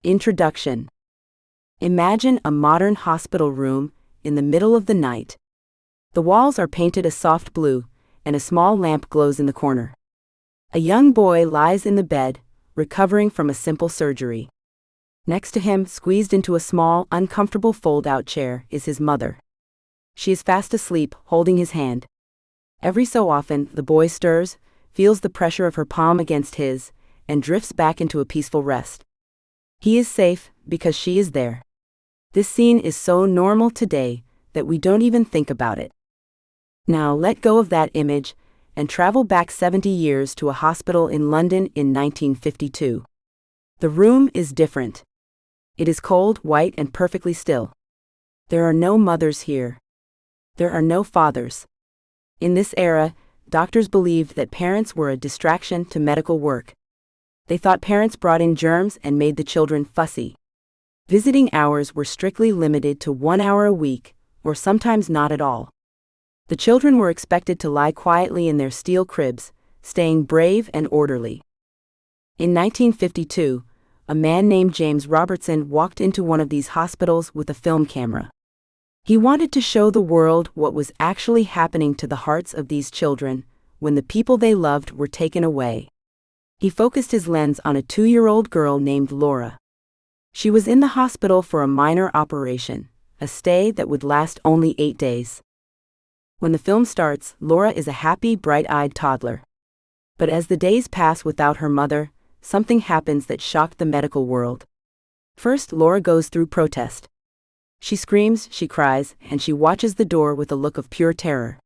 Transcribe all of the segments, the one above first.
Introduction. Imagine a modern hospital room in the middle of the night. The walls are painted a soft blue, and a small lamp glows in the corner. A young boy lies in the bed, recovering from a simple surgery. Next to him, squeezed into a small, uncomfortable fold-out chair, is his mother. She is fast asleep, holding his hand. Every so often, the boy stirs, feels the pressure of her palm against his, and drifts back into a peaceful rest. He is safe because she is there. This scene is so normal today that we don't even think about it. Now let go of that image and travel back 70 years to a hospital in London in 1952. The room is different. It is cold, white, and perfectly still. There are no mothers here. There are no fathers. In this era, doctors believed that parents were a distraction to medical work. They thought parents brought in germs and made the children fussy. Visiting hours were strictly limited to 1 hour a week, or sometimes not at all. The children were expected to lie quietly in their steel cribs, staying brave and orderly. In 1952, a man named James Robertson walked into one of these hospitals with a film camera. He wanted to show the world what was actually happening to the hearts of these children when the people they loved were taken away. He focused his lens on a 2-year-old girl named Laura. She was in the hospital for a minor operation, a stay that would last only 8 days. When the film starts, Laura is a happy, bright-eyed toddler. But as the days pass without her mother, something happens that shocked the medical world. First, Laura goes through protest. She screams, she cries, and she watches the door with a look of pure terror.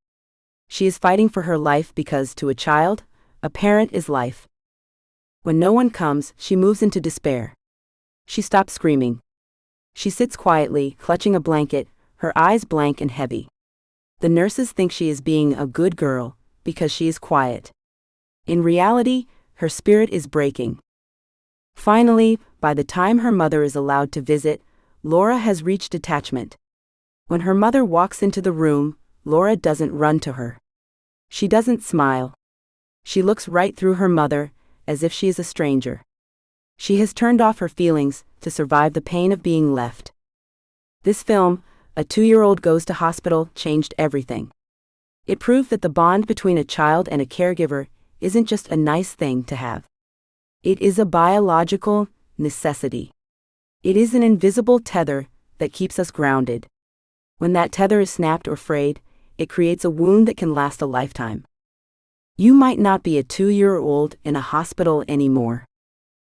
She is fighting for her life because, to a child, a parent is life. When no one comes, she moves into despair. She stops screaming. She sits quietly, clutching a blanket, her eyes blank and heavy. The nurses think she is being a good girl because she is quiet. In reality, her spirit is breaking. Finally, by the time her mother is allowed to visit, Laura has reached detachment. When her mother walks into the room, Laura doesn't run to her. She doesn't smile. She looks right through her mother, as if she is a stranger. She has turned off her feelings to survive the pain of being left. This film, A 2-Year-Old Goes to Hospital, changed everything. It proved that the bond between a child and a caregiver isn't just a nice thing to have. It is a biological necessity. It is an invisible tether that keeps us grounded. When that tether is snapped or frayed, it creates a wound that can last a lifetime. You might not be a 2-year-old in a hospital anymore.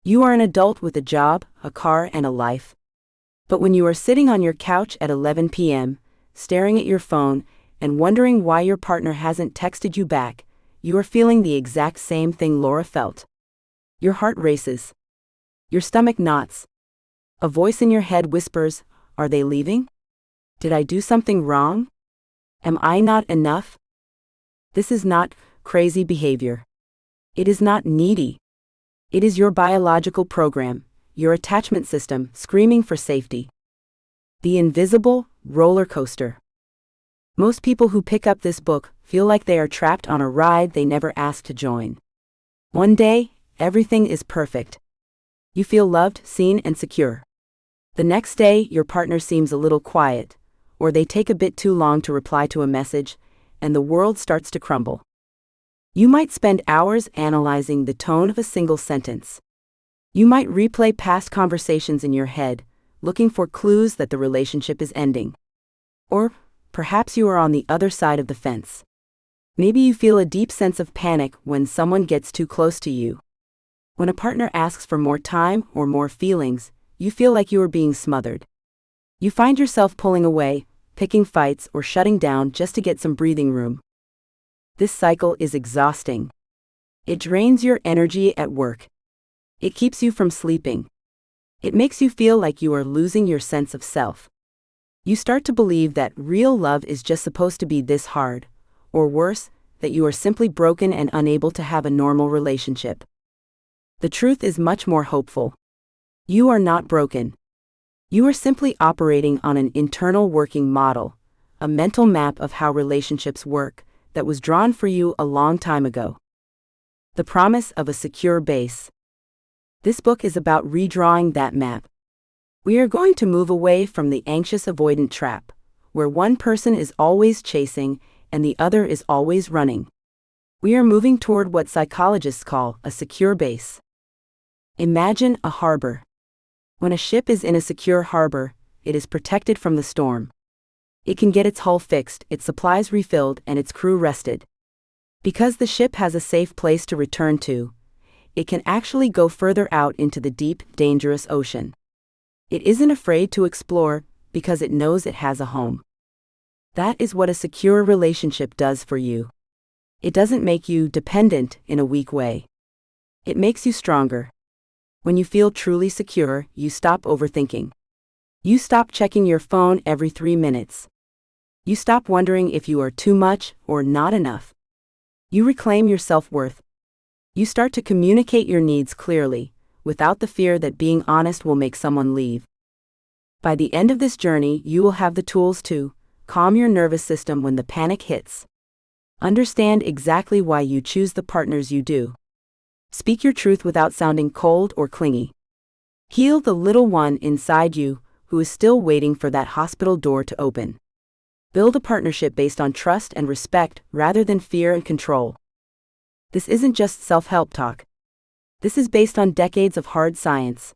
You are an adult with a job, a car, and a life. But when you are sitting on your couch at 11 p.m., staring at your phone, and wondering why your partner hasn't texted you back, you are feeling the exact same thing Laura felt. Your heart races. Your stomach knots. A voice in your head whispers, "Are they leaving? Did I do something wrong? Am I not enough?" This is not crazy behavior. It is not needy. It is your biological program, your attachment system, screaming for safety. The invisible roller coaster. Most people who pick up this book feel like they are trapped on a ride they never asked to join. One day, everything is perfect. You feel loved, seen, and secure. The next day, your partner seems a little quiet, or they take a bit too long to reply to a message, and the world starts to crumble. You might spend hours analyzing the tone of a single sentence. You might replay past conversations in your head, looking for clues that the relationship is ending. Or perhaps you are on the other side of the fence. Maybe you feel a deep sense of panic when someone gets too close to you. When a partner asks for more time or more feelings, you feel like you are being smothered. You find yourself pulling away, picking fights, or shutting down just to get some breathing room. This cycle is exhausting. It drains your energy at work. It keeps you from sleeping. It makes you feel like you are losing your sense of self. You start to believe that real love is just supposed to be this hard, or worse, that you are simply broken and unable to have a normal relationship. The truth is much more hopeful. You are not broken. You are simply operating on an internal working model, a mental map of how relationships work, that was drawn for you a long time ago. The promise of a secure base. This book is about redrawing that map. We are going to move away from the anxious avoidant trap, where one person is always chasing and the other is always running. We are moving toward what psychologists call a secure base. Imagine a harbor. When a ship is in a secure harbor, it is protected from the storm. It can get its hull fixed, its supplies refilled, and its crew rested. Because the ship has a safe place to return to, it can actually go further out into the deep, dangerous ocean. It isn't afraid to explore because it knows it has a home. That is what a secure relationship does for you. It doesn't make you dependent in a weak way. It makes you stronger. When you feel truly secure, you stop overthinking. You stop checking your phone every 3 minutes. You stop wondering if you are too much or not enough. You reclaim your self-worth. You start to communicate your needs clearly, without the fear that being honest will make someone leave. By the end of this journey, you will have the tools to calm your nervous system when the panic hits. Understand exactly why you choose the partners you do. Speak your truth without sounding cold or clingy. Heal the little one inside you who is still waiting for that hospital door to open. Build a partnership based on trust and respect rather than fear and control. This isn't just self-help talk. This is based on decades of hard science.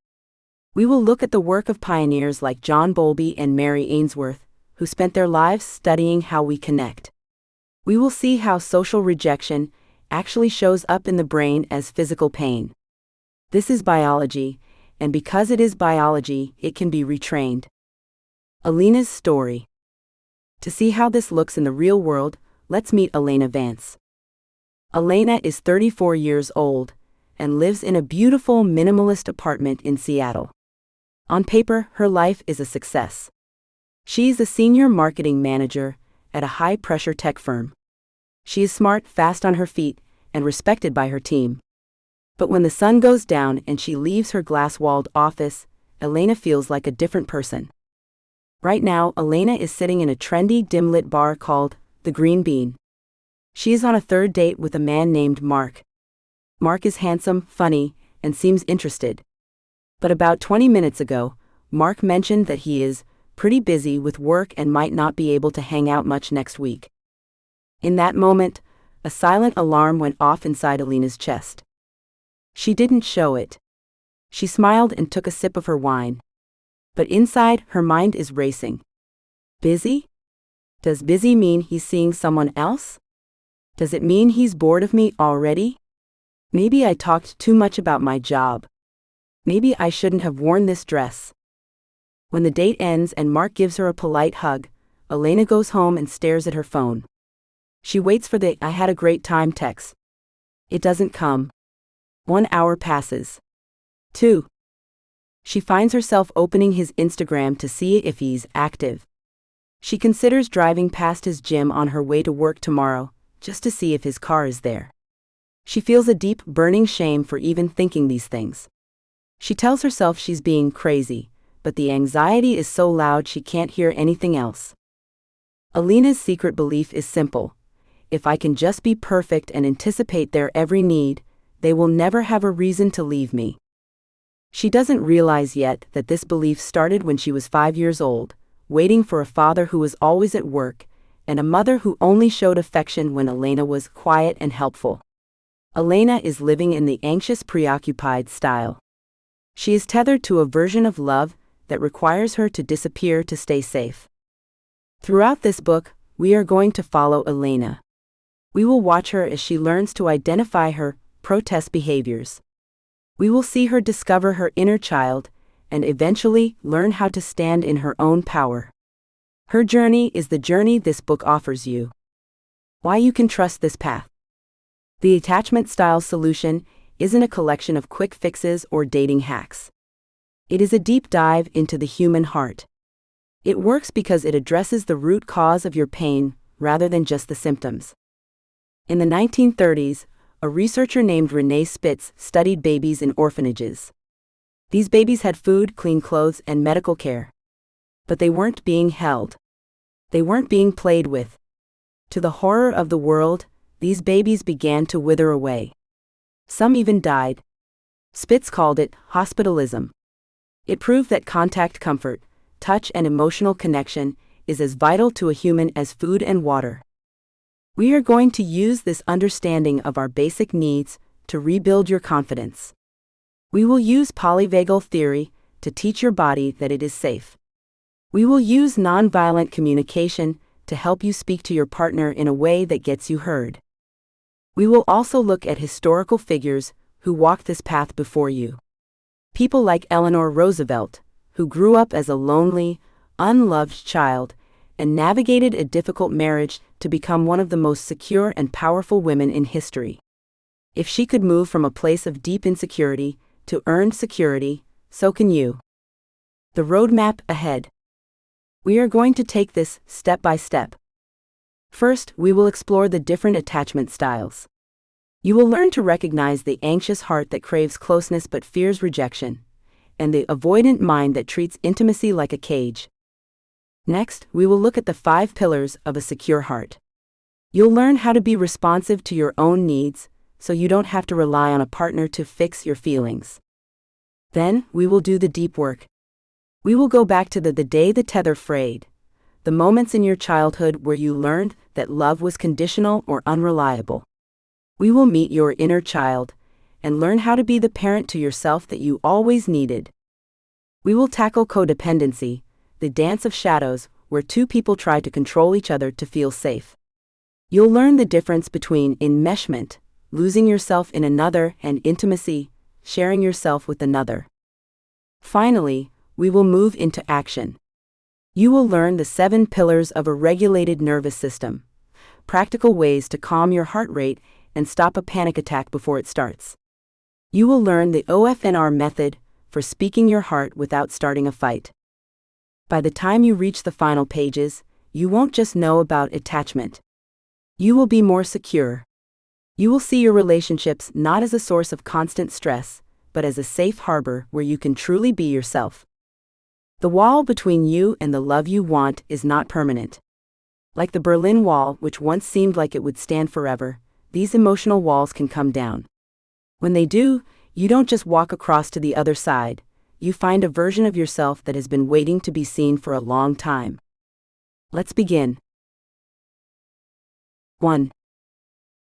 We will look at the work of pioneers like John Bowlby and Mary Ainsworth, who spent their lives studying how we connect. We will see how social rejection actually shows up in the brain as physical pain. This is biology, and because it is biology, it can be retrained. Elena's story. To see how this looks in the real world, let's meet Elena Vance. Elena is 34 years old and lives in a beautiful minimalist apartment in Seattle. On paper, her life is a success. She's a senior marketing manager at a high-pressure tech firm. She is smart, fast on her feet, and respected by her team. But when the sun goes down and she leaves her glass-walled office, Elena feels like a different person. Right now, Elena is sitting in a trendy, dim-lit bar called The Green Bean. She is on a third date with a man named Mark. Mark is handsome, funny, and seems interested. But about 20 minutes ago, Mark mentioned that he is pretty busy with work and might not be able to hang out much next week. In that moment, a silent alarm went off inside Elena's chest. She didn't show it. She smiled and took a sip of her wine. But inside, her mind is racing. Busy? Does busy mean he's seeing someone else? Does it mean he's bored of me already? Maybe I talked too much about my job. Maybe I shouldn't have worn this dress. When the date ends and Mark gives her a polite hug, Elena goes home and stares at her phone. She waits for the "I had a great time" text. It doesn't come. 1 hour passes. 2. She finds herself opening his Instagram to see if he's active. She considers driving past his gym on her way to work tomorrow, just to see if his car is there. She feels a deep, burning shame for even thinking these things. She tells herself she's being crazy, but the anxiety is so loud she can't hear anything else. Elena's secret belief is simple. If I can just be perfect and anticipate their every need, they will never have a reason to leave me. She doesn't realize yet that this belief started when she was 5 years old, waiting for a father who was always at work, and a mother who only showed affection when Elena was quiet and helpful. Elena is living in the anxious, preoccupied style. She is tethered to a version of love that requires her to disappear to stay safe. Throughout this book, we are going to follow Elena. We will watch her as she learns to identify her protest behaviors. We will see her discover her inner child and eventually learn how to stand in her own power. Her journey is the journey this book offers you. Why you can trust this path. The attachment style solution isn't a collection of quick fixes or dating hacks. It is a deep dive into the human heart. It works because it addresses the root cause of your pain rather than just the symptoms. In the 1930s, a researcher named Renee Spitz studied babies in orphanages. These babies had food, clean clothes, and medical care. But they weren't being held. They weren't being played with. To the horror of the world, these babies began to wither away. Some even died. Spitz called it hospitalism. It proved that contact comfort, touch and emotional connection is as vital to a human as food and water. We are going to use this understanding of our basic needs to rebuild your confidence. We will use polyvagal theory to teach your body that it is safe. We will use nonviolent communication to help you speak to your partner in a way that gets you heard. We will also look at historical figures who walked this path before you. People like Eleanor Roosevelt, who grew up as a lonely, unloved child and navigated a difficult marriage to become one of the most secure and powerful women in history. If she could move from a place of deep insecurity to earned security, so can you. The roadmap ahead. We are going to take this step by step. First, we will explore the different attachment styles. You will learn to recognize the anxious heart that craves closeness but fears rejection, and the avoidant mind that treats intimacy like a cage. Next, we will look at the 5 pillars of a secure heart. You'll learn how to be responsive to your own needs, so you don't have to rely on a partner to fix your feelings. Then, we will do the deep work. We will go back to the day the tether frayed, the moments in your childhood where you learned that love was conditional or unreliable. We will meet your inner child and learn how to be the parent to yourself that you always needed. We will tackle codependency, the dance of shadows where 2 people try to control each other to feel safe. You'll learn the difference between enmeshment, losing yourself in another, and intimacy, sharing yourself with another. Finally, we will move into action. You will learn the 7 pillars of a regulated nervous system, practical ways to calm your heart rate and stop a panic attack before it starts. You will learn the OFNR method for speaking your heart without starting a fight. By the time you reach the final pages, you won't just know about attachment. You will be more secure. You will see your relationships not as a source of constant stress, but as a safe harbor where you can truly be yourself. The wall between you and the love you want is not permanent. Like the Berlin Wall, which once seemed like it would stand forever, these emotional walls can come down. When they do, you don't just walk across to the other side, you find a version of yourself that has been waiting to be seen for a long time. Let's begin. 1.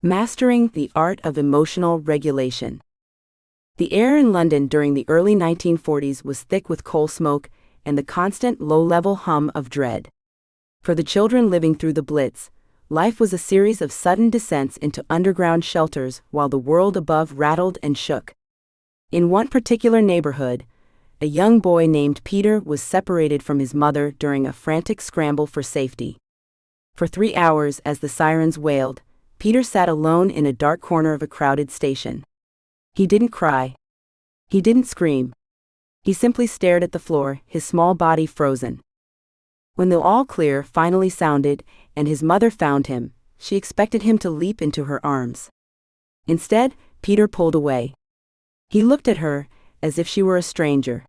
Mastering the art of emotional regulation. The air in London during the early 1940s was thick with coal smoke and the constant low-level hum of dread. For the children living through the Blitz, life was a series of sudden descents into underground shelters while the world above rattled and shook. In one particular neighborhood, a young boy named Peter was separated from his mother during a frantic scramble for safety. For 3 hours as the sirens wailed, Peter sat alone in a dark corner of a crowded station. He didn't cry. He didn't scream. He simply stared at the floor, his small body frozen. When the all clear finally sounded and his mother found him, she expected him to leap into her arms. Instead, Peter pulled away. He looked at her as if she were a stranger.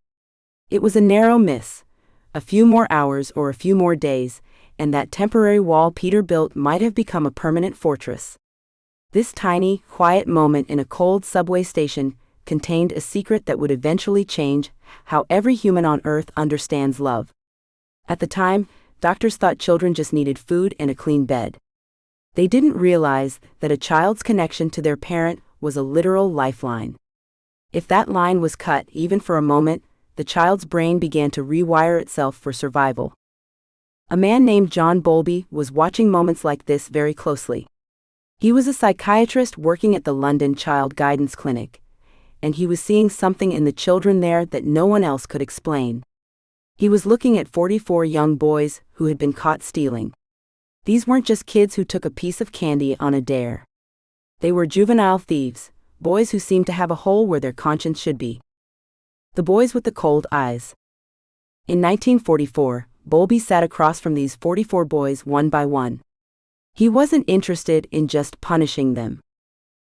It was a narrow miss. A few more hours or a few more days, and that temporary wall Peter built might have become a permanent fortress. This tiny, quiet moment in a cold subway station contained a secret that would eventually change how every human on Earth understands love. At the time, doctors thought children just needed food and a clean bed. They didn't realize that a child's connection to their parent was a literal lifeline. If that line was cut even for a moment, the child's brain began to rewire itself for survival. A man named John Bowlby was watching moments like this very closely. He was a psychiatrist working at the London Child Guidance Clinic, and he was seeing something in the children there that no one else could explain. He was looking at 44 young boys who had been caught stealing. These weren't just kids who took a piece of candy on a dare. They were juvenile thieves, boys who seemed to have a hole where their conscience should be. The boys with the cold eyes. In 1944, Bowlby sat across from these 44 boys one by one. He wasn't interested in just punishing them.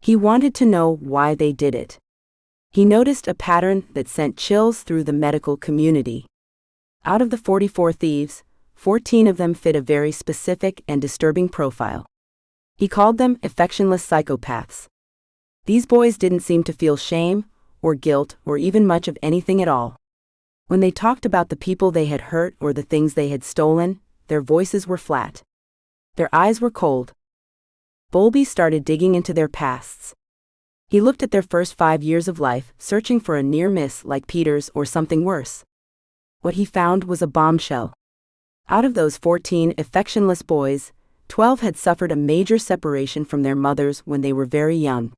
He wanted to know why they did it. He noticed a pattern that sent chills through the medical community. Out of the 44 thieves, 14 of them fit a very specific and disturbing profile. He called them affectionless psychopaths. These boys didn't seem to feel shame or guilt, or even much of anything at all. When they talked about the people they had hurt or the things they had stolen, their voices were flat. Their eyes were cold. Bowlby started digging into their pasts. He looked at their first 5 years of life, searching for a near miss like Peter's or something worse. What he found was a bombshell. Out of those 14 affectionless boys, 12 had suffered a major separation from their mothers when they were very young.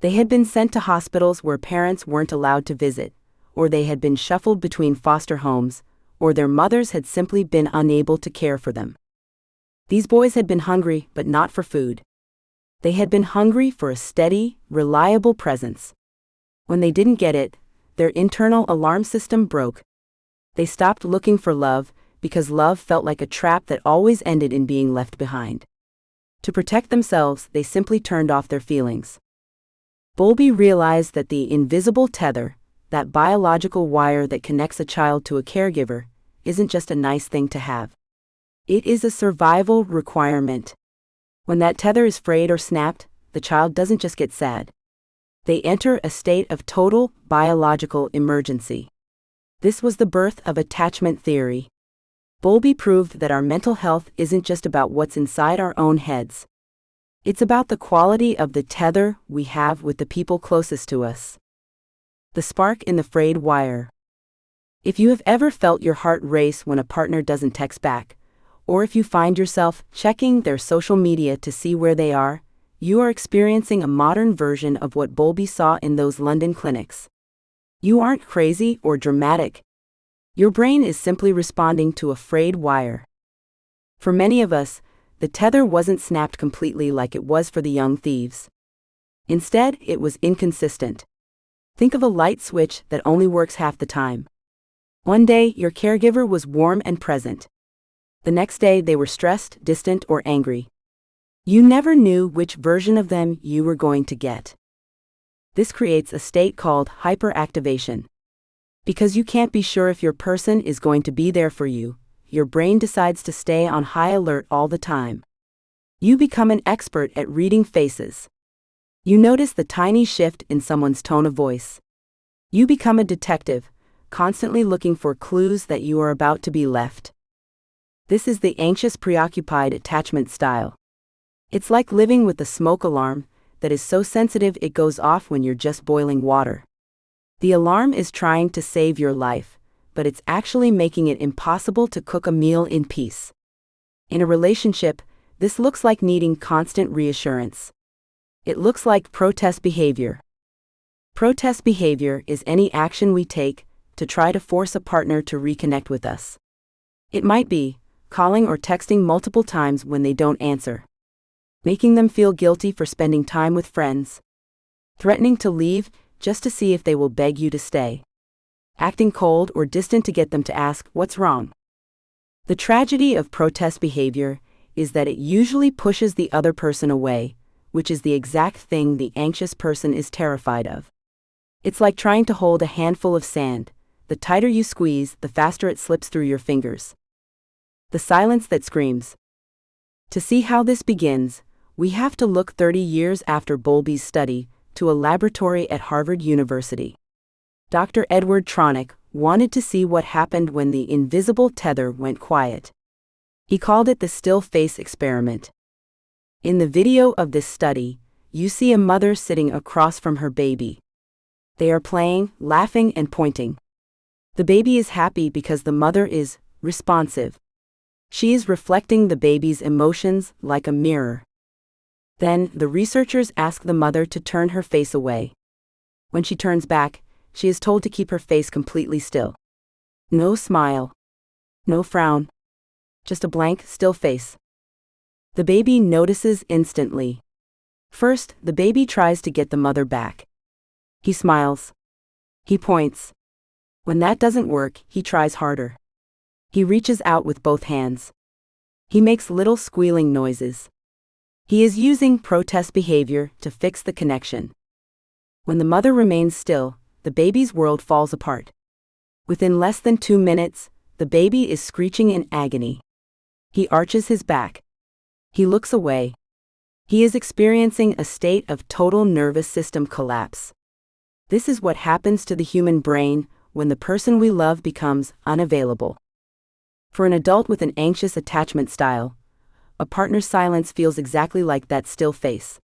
They had been sent to hospitals where parents weren't allowed to visit, or they had been shuffled between foster homes, or their mothers had simply been unable to care for them. These boys had been hungry, but not for food. They had been hungry for a steady, reliable presence. When they didn't get it, their internal alarm system broke. They stopped looking for love, because love felt like a trap that always ended in being left behind. To protect themselves, they simply turned off their feelings. Bowlby realized that the invisible tether, that biological wire that connects a child to a caregiver, isn't just a nice thing to have. It is a survival requirement. When that tether is frayed or snapped, the child doesn't just get sad. They enter a state of total biological emergency. This was the birth of attachment theory. Bowlby proved that our mental health isn't just about what's inside our own heads. It's about the quality of the tether we have with the people closest to us. The spark in the frayed wire. If you have ever felt your heart race when a partner doesn't text back, or if you find yourself checking their social media to see where they are, you are experiencing a modern version of what Bowlby saw in those London clinics. You aren't crazy or dramatic. Your brain is simply responding to a frayed wire. For many of us, the tether wasn't snapped completely like it was for the young thieves. Instead, it was inconsistent. Think of a light switch that only works half the time. One day, your caregiver was warm and present. The next day, they were stressed, distant, or angry. You never knew which version of them you were going to get. This creates a state called hyperactivation. Because you can't be sure if your person is going to be there for you, your brain decides to stay on high alert all the time. You become an expert at reading faces. You notice the tiny shift in someone's tone of voice. You become a detective, constantly looking for clues that you are about to be left. This is the anxious, preoccupied attachment style. It's like living with a smoke alarm that is so sensitive it goes off when you're just boiling water. The alarm is trying to save your life, but it's actually making it impossible to cook a meal in peace. In a relationship, this looks like needing constant reassurance. It looks like protest behavior. Protest behavior is any action we take to try to force a partner to reconnect with us. It might be calling or texting multiple times when they don't answer, making them feel guilty for spending time with friends, threatening to leave just to see if they will beg you to stay, acting cold or distant to get them to ask what's wrong. The tragedy of protest behavior is that it usually pushes the other person away, which is the exact thing the anxious person is terrified of. It's like trying to hold a handful of sand. The tighter you squeeze, the faster it slips through your fingers. The silence that screams. To see how this begins, we have to look 30 years after Bowlby's study to a laboratory at Harvard University. Dr. Edward Tronick wanted to see what happened when the invisible tether went quiet. He called it the still face experiment. In the video of this study, you see a mother sitting across from her baby. They are playing, laughing, and pointing. The baby is happy because the mother is responsive. She is reflecting the baby's emotions like a mirror. Then, the researchers ask the mother to turn her face away. When she turns back, she is told to keep her face completely still. No smile. No frown. Just a blank, still face. The baby notices instantly. First, the baby tries to get the mother back. He smiles. He points. When that doesn't work, he tries harder. He reaches out with both hands. He makes little squealing noises. He is using protest behavior to fix the connection. When the mother remains still, the baby's world falls apart. Within less than 2 minutes, the baby is screeching in agony. He arches his back. He looks away. He is experiencing a state of total nervous system collapse. This is what happens to the human brain when the person we love becomes unavailable. For an adult with an anxious attachment style, a partner's silence feels exactly like that still face.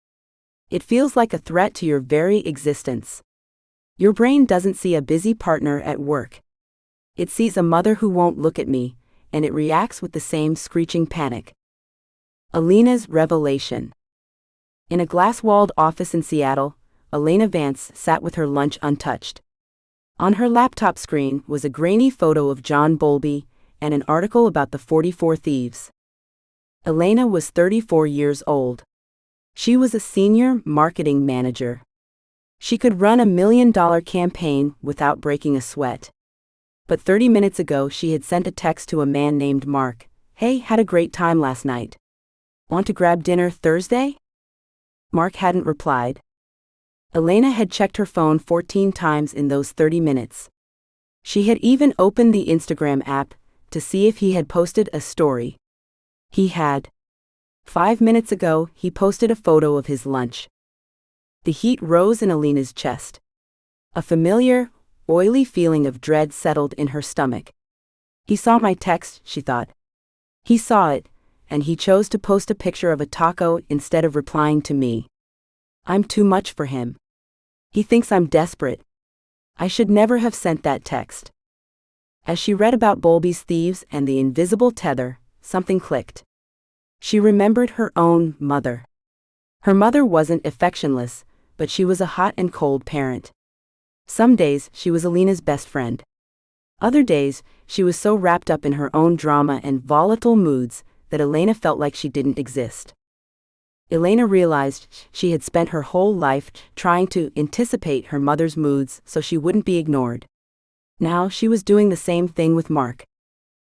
It feels like a threat to your very existence. Your brain doesn't see a busy partner at work. It sees a mother who won't look at me, and it reacts with the same screeching panic. Elena's revelation. In a glass-walled office in Seattle, Elena Vance sat with her lunch untouched. On her laptop screen was a grainy photo of John Bowlby and an article about the 44 thieves. Elena was 34 years old. She was a senior marketing manager. She could run a $1 million campaign without breaking a sweat. But 30 minutes ago she had sent a text to a man named Mark. "Hey, had a great time last night. Want to grab dinner Thursday?" Mark hadn't replied. Elena had checked her phone 14 times in those 30 minutes. She had even opened the Instagram app to see if he had posted a story. He had. 5 minutes ago, he posted a photo of his lunch. The heat rose in Elena's chest. A familiar, oily feeling of dread settled in her stomach. He saw my text, she thought. He saw it, and he chose to post a picture of a taco instead of replying to me. I'm too much for him. He thinks I'm desperate. I should never have sent that text. As she read about Bowlby's thieves and the invisible tether, something clicked. She remembered her own mother. Her mother wasn't affectionless, but she was a hot and cold parent. Some days, she was Elena's best friend. Other days, she was so wrapped up in her own drama and volatile moods that Elena felt like she didn't exist. Elena realized she had spent her whole life trying to anticipate her mother's moods so she wouldn't be ignored. Now she was doing the same thing with Mark.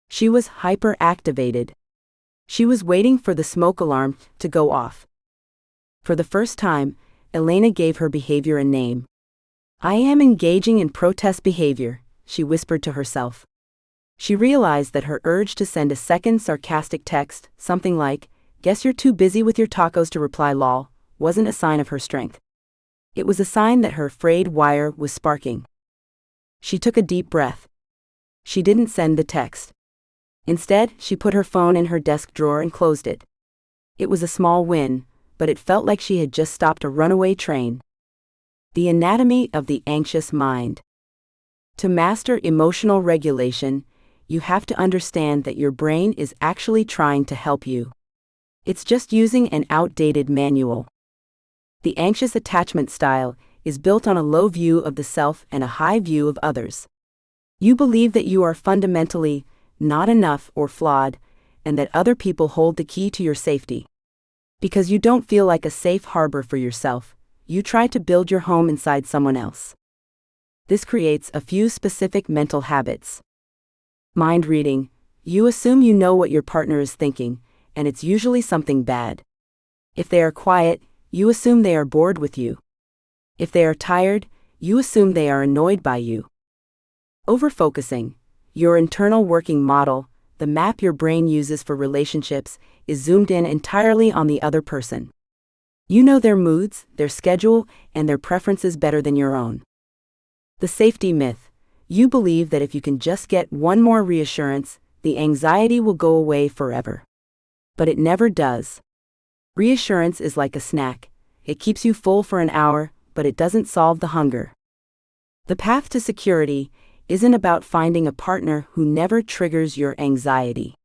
She was hyperactivated. She was waiting for the smoke alarm to go off. For the first time, Elena gave her behavior a name. I am engaging in protest behavior, she whispered to herself. She realized that her urge to send a second sarcastic text, something like, "Guess you're too busy with your tacos to reply lol," wasn't a sign of her strength. It was a sign that her frayed wire was sparking. She took a deep breath. She didn't send the text. Instead, she put her phone in her desk drawer and closed it. It was a small win, but it felt like she had just stopped a runaway train. The anatomy of the anxious mind. To master emotional regulation, you have to understand that your brain is actually trying to help you. It's just using an outdated manual. The anxious attachment style is built on a low view of the self and a high view of others. You believe that you are fundamentally not enough or flawed, and that other people hold the key to your safety. Because you don't feel like a safe harbor for yourself, you try to build your home inside someone else. This creates a few specific mental habits. Mind reading. You assume you know what your partner is thinking, and it's usually something bad. If they are quiet, you assume they are bored with you. If they are tired, you assume they are annoyed by you. Overfocusing. Your internal working model, the map your brain uses for relationships, is zoomed in entirely on the other person. You know their moods, their schedule, and their preferences better than your own. The safety myth. You believe that if you can just get one more reassurance, the anxiety will go away forever. But it never does. Reassurance is like a snack. It keeps you full for an hour, but it doesn't solve the hunger. The path to security isn't about finding a partner who never triggers your anxiety.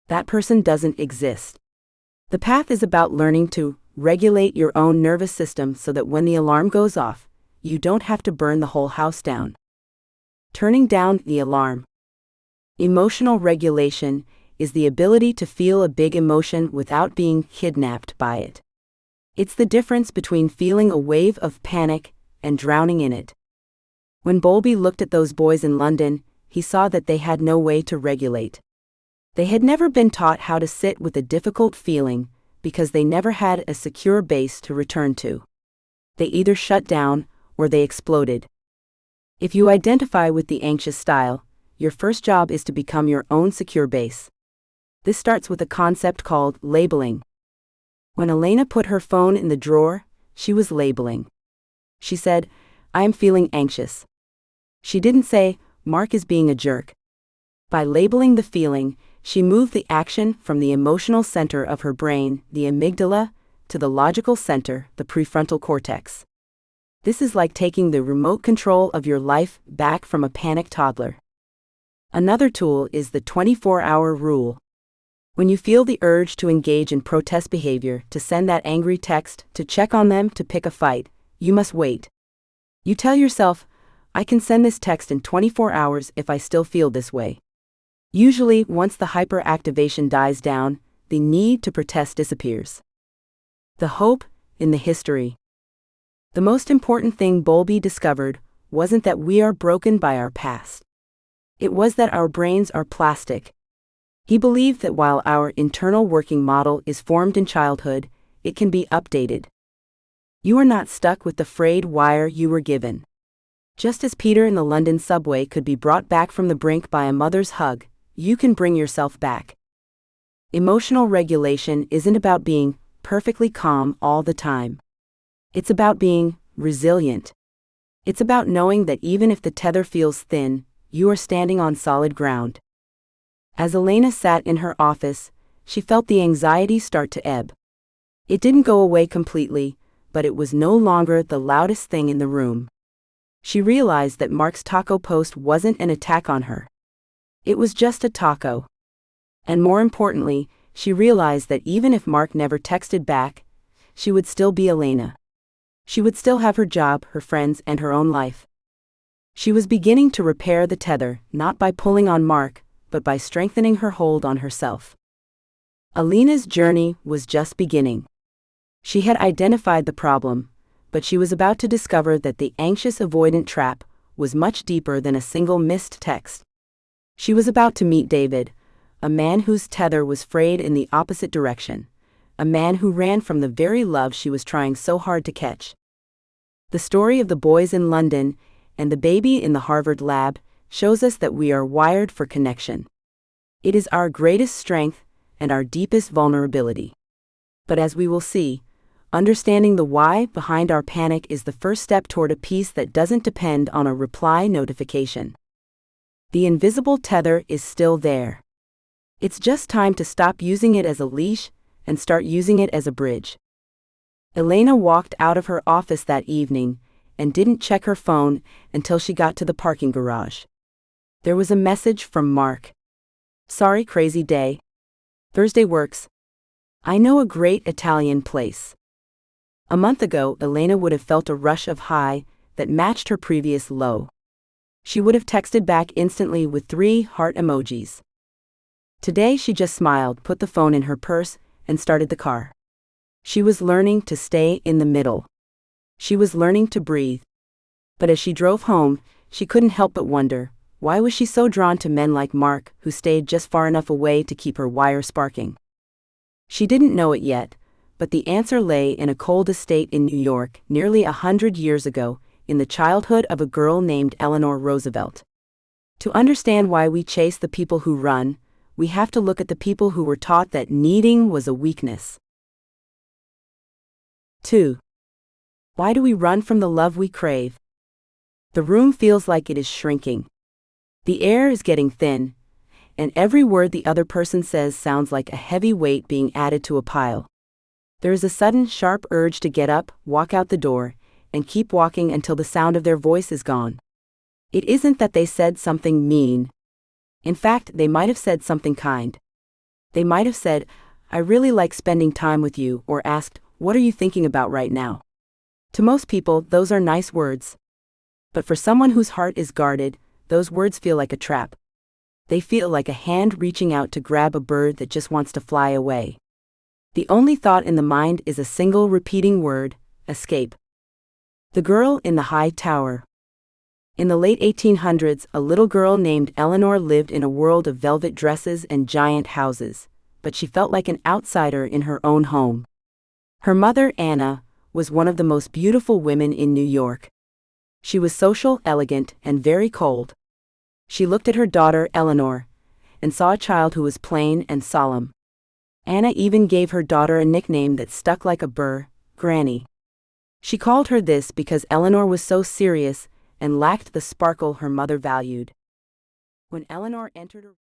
That person doesn't exist. The path is about learning to regulate your own nervous system so that when the alarm goes off, you don't have to burn the whole house down. Turning down the alarm. Emotional regulation is the ability to feel a big emotion without being kidnapped by it. It's the difference between feeling a wave of panic and drowning in it. When Bowlby looked at those boys in London, he saw that they had no way to regulate. They had never been taught how to sit with a difficult feeling because they never had a secure base to return to. They either shut down or they exploded. If you identify with the anxious style, your first job is to become your own secure base. This starts with a concept called labeling. When Elena put her phone in the drawer, she was labeling. She said, I am feeling anxious. She didn't say, Mark is being a jerk. By labeling the feeling, she moved the action from the emotional center of her brain, the amygdala, to the logical center, the prefrontal cortex. This is like taking the remote control of your life back from a panicked toddler. Another tool is the 24-hour rule. When you feel the urge to engage in protest behavior, to send that angry text, to check on them, to pick a fight, you must wait. You tell yourself, I can send this text in 24 hours if I still feel this way. Usually, once the hyperactivation dies down, the need to protest disappears. The hope in the history. The most important thing Bowlby discovered wasn't that we are broken by our past. It was that our brains are plastic. He believed that while our internal working model is formed in childhood, it can be updated. You are not stuck with the frayed wire you were given. Just as Peter in the London subway could be brought back from the brink by a mother's hug, you can bring yourself back. Emotional regulation isn't about being perfectly calm all the time. It's about being resilient. It's about knowing that even if the tether feels thin, you are standing on solid ground. As Elena sat in her office, she felt the anxiety start to ebb. It didn't go away completely, but it was no longer the loudest thing in the room. She realized that Mark's taco post wasn't an attack on her. It was just a taco. And more importantly, she realized that even if Mark never texted back, she would still be Elena. She would still have her job, her friends, and her own life. She was beginning to repair the tether, not by pulling on Mark, but by strengthening her hold on herself. Elena's journey was just beginning. She had identified the problem, but she was about to discover that the anxious avoidant trap was much deeper than a single missed text. She was about to meet David, a man whose tether was frayed in the opposite direction, a man who ran from the very love she was trying so hard to catch. The story of the boys in London and the baby in the Harvard lab shows us that we are wired for connection. It is our greatest strength and our deepest vulnerability. But as we will see, understanding the why behind our panic is the first step toward a peace that doesn't depend on a reply notification. The invisible tether is still there. It's just time to stop using it as a leash and start using it as a bridge. Elena walked out of her office that evening and didn't check her phone until she got to the parking garage. There was a message from Mark. Sorry, crazy day. Thursday works. I know a great Italian place. A month ago, Elena would have felt a rush of high that matched her previous low. She would have texted back instantly with 3 heart emojis. Today she just smiled, put the phone in her purse, and started the car. She was learning to stay in the middle. She was learning to breathe. But as she drove home, she couldn't help but wonder, why was she so drawn to men like Mark, who stayed just far enough away to keep her wire sparking? She didn't know it yet, but the answer lay in a cold estate in New York, nearly 100 years ago, in the childhood of a girl named Eleanor Roosevelt. To understand why we chase the people who run, we have to look at the people who were taught that needing was a weakness. 2. Why do we run from the love we crave? The room feels like it is shrinking. The air is getting thin, and every word the other person says sounds like a heavy weight being added to a pile. There is a sudden, sharp urge to get up, walk out the door, and keep walking until the sound of their voice is gone. It isn't that they said something mean. In fact, they might have said something kind. They might have said, I really like spending time with you, or asked, what are you thinking about right now? To most people, those are nice words. But for someone whose heart is guarded, those words feel like a trap. They feel like a hand reaching out to grab a bird that just wants to fly away. The only thought in the mind is a single repeating word, escape. The girl in the high tower. In the late 1800s, a little girl named Eleanor lived in a world of velvet dresses and giant houses, but she felt like an outsider in her own home. Her mother, Anna, was one of the most beautiful women in New York. She was social, elegant, and very cold. She looked at her daughter, Eleanor, and saw a child who was plain and solemn. Anna even gave her daughter a nickname that stuck like a burr, Granny. She called her this because Eleanor was so serious and lacked the sparkle her mother valued. When Eleanor entered her